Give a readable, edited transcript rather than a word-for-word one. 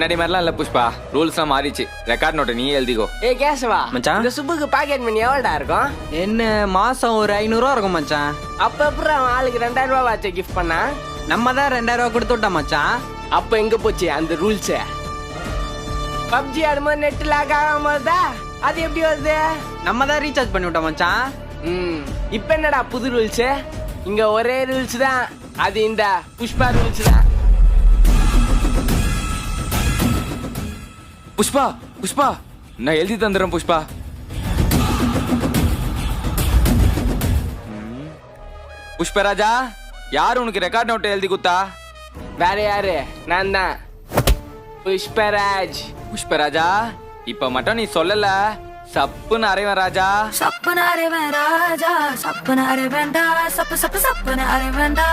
முன்னாடி மாதிரிலாம் இல்ல புஷ்பா, ரூல்ஸ் எல்லாம் மாறிச்சு. ரெக்கார்ட் நோட்டை நீ எழுதிக்கோ. ஏய் கேசவா மச்சான். இந்த சுப்புக்கு பாக்கெட் மணி எவ்வளோடா இருக்கும்? என்ன மாசம் ஒரு 500 ரூபா இருக்கும் மச்சான். அப்ப எப்படி அவன் ஆளுக்கு 2000 ரூபா வாட்ச கிஃப்ட் பண்ணா? நம்ம தான் 2000 ரூபா கொடுத்து விட்டோம் மச்சான். அப்ப எங்க போச்சு அந்த ரூல்ஸ்? பப்ஜி ஆடும்போது நெட் லாக் ஆகாம வருதா? அது எப்படி வருது? நம்ம தான் ரீசார்ஜ் பண்ணி விட்டோம் மச்சான். இப்ப என்னடா புது ரூல்ஸ்? இங்க ஒரே ரூல்ஸ் தான், அது இந்த புஷ்பா ரூல்ஸ் தான். புஷ்பா புஷ்பா, நான் எழுதி தந்துடுறேன் புஷ்பா. புஷ்பராஜா, யாரு உனக்கு ரெக்கார்ட் நோட்டை எழுதி குத்தா? வேற யாரு? நான் தான் புஷ்பராஜ். புஷ்பராஜா, இப்ப மட்டும் நீ சொல்லல, சப்புன்னு அரைவன் ராஜா. சப்புன்னு அரைவன் ராஜா, சப்புன்னு அரைவன்டா, சப்பு சப்பு சப்புன்னு அரைவன்டா.